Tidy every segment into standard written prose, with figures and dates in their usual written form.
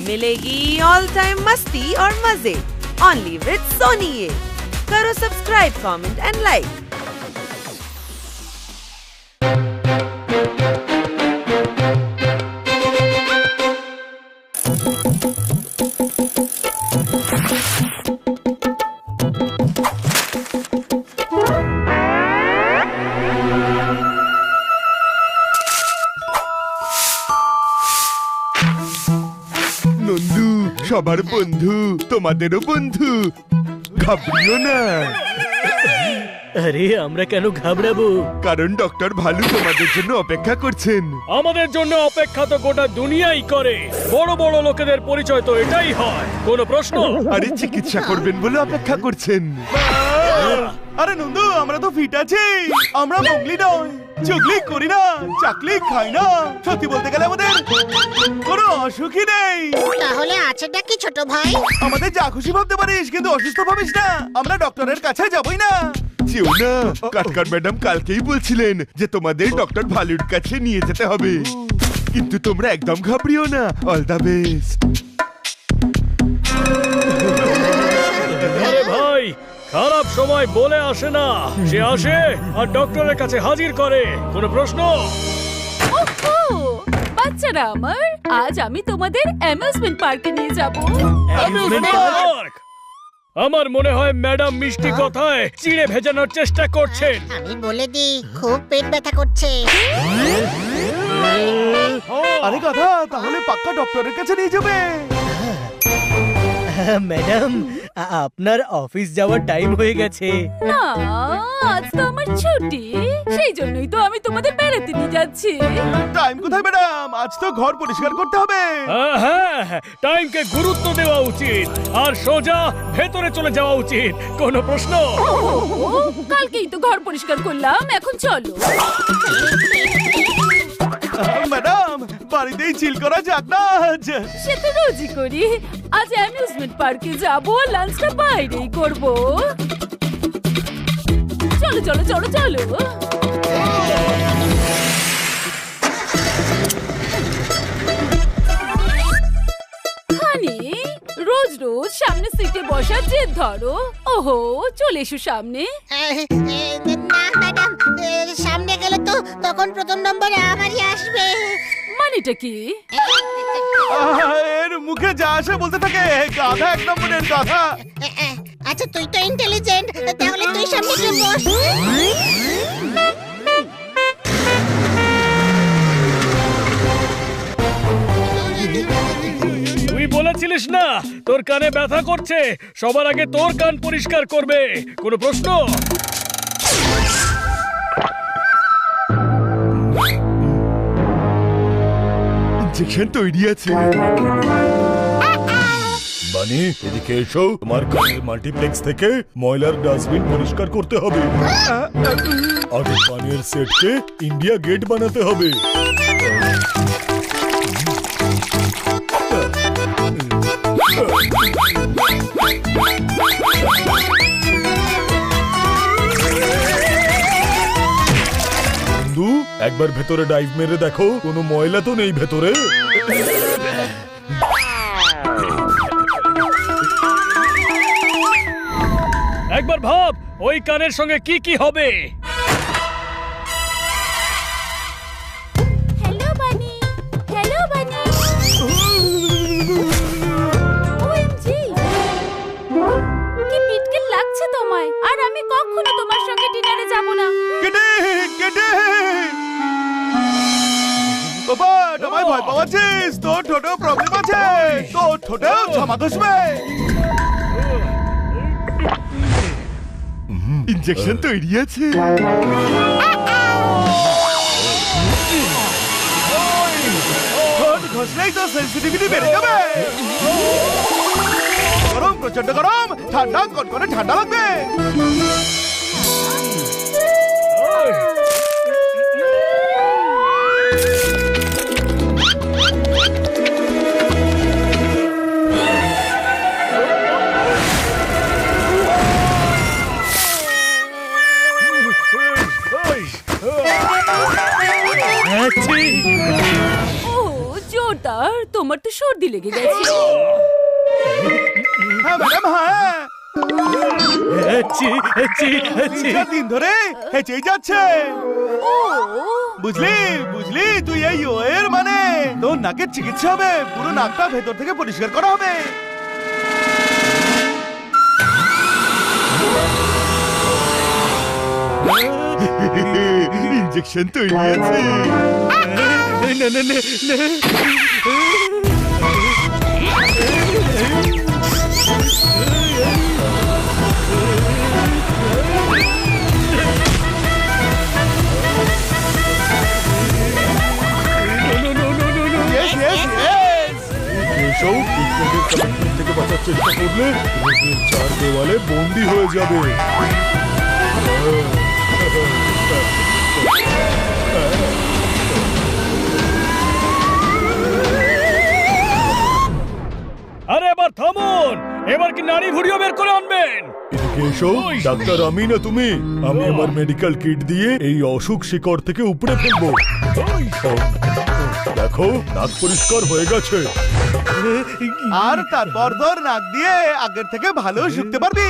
मिलेगी all time मस्ती और मजे ओनली विद सोनी ये। करो subscribe, comment and like. Nandu সবার বন্ধু, তোমাদেরও বন্ধু, ঘাবড়িও না। আরে আমরা কেন ঘাবড়াবো? কারণ ডক্টর ভালু তোমাদের জন্য অপেক্ষা করছেন। আমাদের জন্য অপেক্ষা তো গোটা দুনিয়াই করে। বড় বড় লোকেদের পরিচয় তো এটাই হয়। কোনো প্রশ্ন? আরে চিকিৎসা করবেন বলে অপেক্ষা করছেন। আরে নন্দু, আমরা তো ফিট আছি। আমরা মগলি নয়, চুগলি করি না, চাকলি খাই না। সত্যি বলতে গেলে আমাদের কোনো অসুখই নেই। তাহলে আছেটা কি ছোট ভাই? আমাদের যা খুশি ভাবতে পারিস, কিন্তু অসুস্থ ভাবিস না। আমরা ডক্টরের কাছে যাবই না। যেও না, কাটকার ম্যাডাম কালকেই বলছিলেন যে তোমাদের ডক্টর ভালুর কাছে নিয়ে যেতে হবে। কিন্তু তোমরা একদম ঘাবড়িও না। All the best. আরে ভাই, খারাপ সময় বলে আসে না, সে আসে আর ডক্টরের কাছে হাজির করে। কোনো প্রশ্ন? বাচ্চারা আমার, আজ আমি তোমাদের অ্যামিউজমেন্ট পার্কে নিয়ে যাব। পার্ক? আমার মনে হয় ম্যাডাম মিষ্টি কথায় চিড়ে ভেজানোর চেষ্টা করছেন। আমি বলে দিই, খুব পেট ব্যথা করছে। আরে কথা, তাহলে পাক্কা ডক্টরের কাছে নিয়ে যাবে। ম্যাডাম, আপনার অফিস যাওয়ার টাইম হয়ে গেছে। না, আজ তো আমার ছুটি, সেই জন্যই তো আমি তোমাদের বেড়াতে নিয়ে যাচ্ছি। টাইম কোথায় ম্যাডাম? আজ তো ঘর পরিষ্কার করতে হবে। হ্যাঁ, টাইমকে গুরুত্ব দেওয়া উচিত আর সোজা ভেতরে চলে যাওয়া উচিত। কোনো প্রশ্ন? কালকেই তো ঘর পরিষ্কার করলাম, এখন চলো। ম্যাডাম, বাড়িতেই চিল করা যাক না আজ? সে তো রোজই করি, আজ অ্যামিউজমেন্ট পার্কে যাবো, লাঞ্চটা বাইরেই করব। চলো চলো চলো চলো। হানি, রোজ রোজ সামনে সিটে বসার জেদ ধরো। ওহো, চলে এসো সামনে। না ম্যাডাম, সামনে গেলে তো তখন প্রথম নম্বর আমারই আসবে। মানেটা কি? এর মুখে যা আসে বলতে থাকে। গাধা, এক নম্বরের গাধা। আচ্ছা, তুই তো ইন্টেলিজেন্ট, তাহলে তুই সামনে গিয়ে বস। তুই বলেছিলিস না তোর কানে ব্যথা করছে, সবার আগে তোর কান পরিষ্কার করবে। কোনো প্রশ্ন? ইনজেকশন তৈরি আছে। বানি, এদিকে এসো। তোমার কানের মাল্টিপ্লেক্স থেকে ময়লার ডাস্টবিন পরিষ্কার করতে হবে। আগে পানির সেটকে ইন্ডিয়া গেট বানাতে হবে। বন্ধু, একবার ভেতরে ডাইভ মেরে দেখো, কোনো ময়লা তো নেই ভেতরে। একবার ভাব ওই কানের সঙ্গে কি কি হবে। হ্যালো বানি, হ্যালো বানি। ওএমজি, কি পিটকে লাগছে তোমায়? আর আমি কখনো তোমার সঙ্গে ডিনারে যাব না। কেটে কেটে বাবা, তোমায় ভয় পাওয়াচ্ছিস? তোর ঠোঁটেও প্রবলেম আছে, তোর ঠোঁটেও ঝামা ঘষবে। ইনজেকশন তৈরি আছে। ঠোঁট ঘষলেই তো সেন্সিটিভিটি বেড়ে যাবে। গরম, প্রচন্ড গরম, ঠান্ডা কনকনে ঠান্ডা লাগবে। ও জোরদার, তোমার তো সর্দি লেগে গেছে। হ্যাঁ ম্যাডাম, হ্যাঁ আচ্ছি, আচ্ছি, আচ্ছি। 3 দিন ধরে হেঁচেই যাচ্ছে। ও বুঝলি বুঝলি, তুই এই এর মানে তোর নাকের চিকিৎসা হবে, পুরো নাকটা ভেতর থেকে পরিষ্কার করা হবে। ইনজেকশন তৈরি আছে। না না না না। Yes, yes, yes! এসব ট্রিটমেন্টের কমিটমেন্ট থেকে বাঁচার চেষ্টা করলে রোগীর 4 দেওয়ালে বন্দী হয়ে যাবে। আরে এবার থামুন, এবার কি নাড়ি ভুড়িও বের করে আনবেন? এদিকে এসো, ডাক্তার আমি না তুমি। আমি আমার মেডিকেল কিট দিয়ে এই অসুখ শিকড় থেকে উপড়ে ফেলবো। দেখো, নাক পরিষ্কার হয়ে গেছে। আর তারপর তোর নাক দিয়ে আগের থেকে ভালো শুকতে পারবি।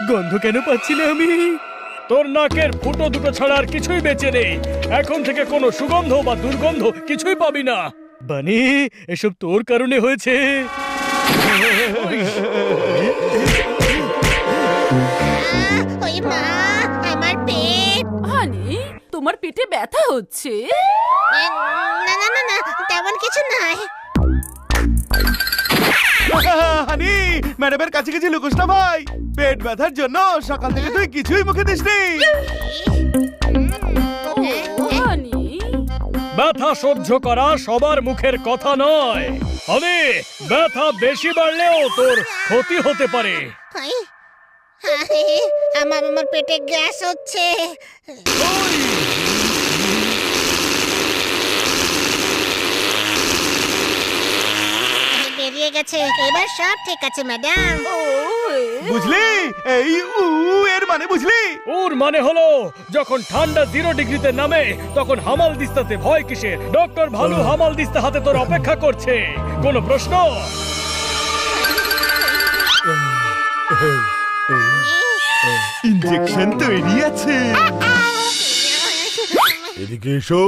গন্ধ কেন পাচ্ছি না আমি? তোর নাকের ফুটো দুটো ছাড়া আর কিছুই বেঁচে নেই। এখন থেকে কোনো সুগন্ধ বা দুর্গন্ধ কিছুই পাবি না। বানি, এসব তোর কারণে হয়েছে। ওই মা, আমার পেট। হানি, তোমার পেটে ব্যথা হচ্ছে? না না না না, তেমন কিছু নয়। হানি, ম্যাডামের কাছে গেছি লুকোস না ভাই। পেট ব্যথার জন্য সকাল থেকে তুই কিছুই মুখে দিসনি। ও হানি, ব্যথা সহ্য করা সবার মুখের কথা নয়। আমি ব্যথা বেশি বাড়লেও তোর ক্ষতি হতে পারে। হাই, হাই, আমার পেটে গ্যাস হচ্ছে। বেরিয়ে গেছে, এবার সব ঠিক আছে ম্যাডাম। বুঝলি, এই এর মানে বুঝলি? ওর মানে হলো যখন ঠান্ডা 0 ডিগ্রিতে নামে তখন হামাল দিস্তাতে ভয় কিসের? ডক্টর ভালু হামাল দিস্তা হাতে তোর অপেক্ষা করছে। কোনো প্রশ্ন? ইনজেকশন তৈরি আছে। এদিকে এসো,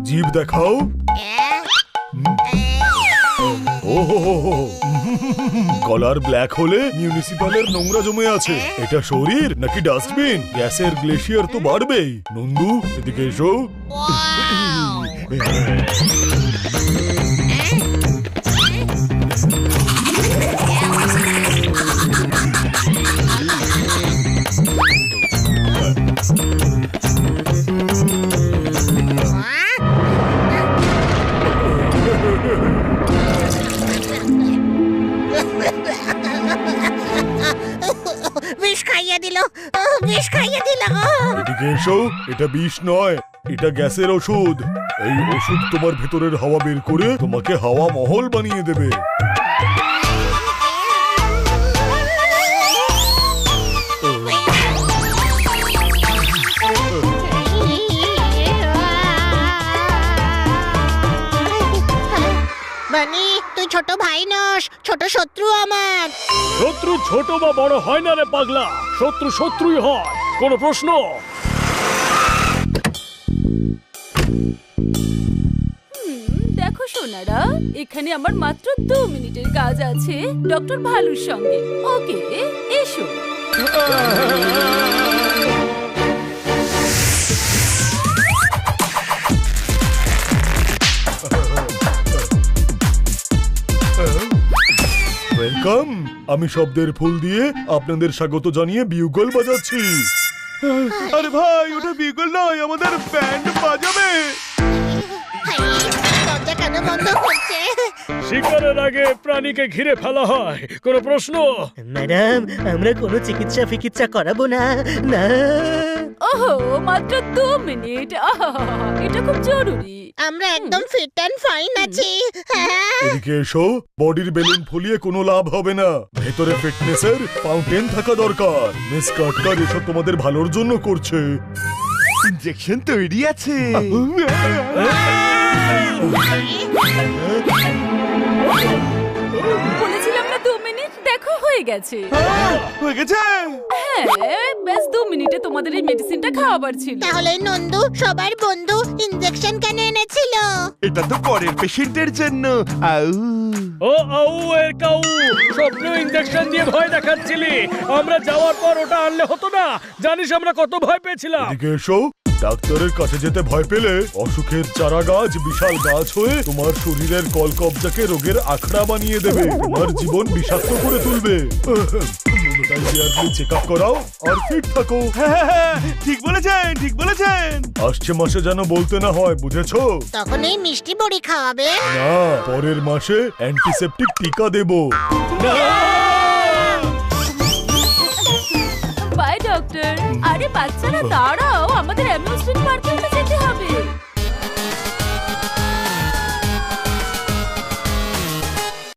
জিভ দেখাও। ওহো, গলার ব্ল্যাক হোলে মিউনিসিপালের নোংরা জমে আছে। এটা শরীর নাকি ডাস্টবিন? গ্যাসের গ্লেশিয়ার তো বাড়বেই। নন্দু, এদিকে এসো। বিষ খাইয়ে দিল, বিষ খাইয়ে দিল। এদিকে এসো, এটা বিষ নয়, এটা গ্যাসের ওষুধ। এই ওষুধ তোমার ভেতরের হাওয়া বের করে তোমাকে হাওয়া মহল বানিয়ে দেবে। বানি, তুই ছোট ভাই নস, ছোট শত্রু আমার। শত্রু ছোট বা বড় হয় না রে পাগলা, শত্রু শত্রুই হয়। কোনো প্রশ্ন? দেখো সোনারা, এখানে আমার মাত্র 2 মিনিটের কাজ আছে ডক্টর ভালুর সঙ্গে। ওকে, এসো। ওয়েলকাম। আমি শব্দের ফুল দিয়ে আপনাদের স্বাগত জানিয়ে বিউগল বাজাচ্ছি। আরে ভাই, ওটা বিগল নয়, আমাদের ব্যান্ড বাজাবে। দরজা কেন বন্ধ করছে? শিকারের আগে প্রাণীকে ঘিরে ফেলা হয়। কোনো প্রশ্ন? ম্যাডাম, আমরা কোনো চিকিৎসা ফিকিৎসা করাবো না। না। ওহো, মাত্র 2 মিনিট। এটা খুব জরুরি। আমরা একদম ফিট অ্যান্ড ফাইন আছি। হ্যাঁ। এদিকে এসো, বডির বেলুন ফুলিয়ে কোনো লাভ হবে না, ভেতরে ফিটনেসের ফাউন্টেন থাকা দরকার। মিস কাটকার এসব তোমাদের ভালোর জন্য করছে। ইনজেকশন তৈরি আছে। বলেছিলাম না 2 মিনিট, দেখো হয়ে গেছে। হয়ে গেছে। হ্যাঁ, ব্যাস 2 মিনিটে তোমাদের এই মেডিসিনটা খাওয়াবার ছিল। তাহলে নন্দু সবার বন্ধু ইনজেকশন কেন এনেছিল? এটা তো পরের পেশেন্টের জন্য। আউ ও আউ এর কাউ, স্বপ্ন ইনজেকশন দিয়ে ভয় দেখাচ্ছিলি। আমরা যাওয়ার পর ওটা আনলে হতো না? জানিস আমরা কত ভয় পেয়েছিলাম। এদিকে এসো, ডাক্তারের কাছে যেতে ভয় পেলে অসুখের চারা গাছ বিশাল গাছ হয়ে তোমার শরীরের কলকবজাকে রোগের আখড়া বানিয়ে দেবে, তোমার জীবন বিষাক্ত করে তুলবে। চেক আপ করাও আর ফিট থাকো। হ্যাঁ, ঠিক বলেছেন, ঠিক বলেছেন। আসছে মাসে যেন বলতে না হয়, বুঝেছো? তখন এই মিষ্টি বড়ি খাওয়াবে? না, পরের মাসে অ্যান্টিসেপটিক টিকা দেব। By doctor. আরে বাচ্চারা দাঁড়াও, আমাদের অ্যামিউজমেন্ট পার্কের কাছে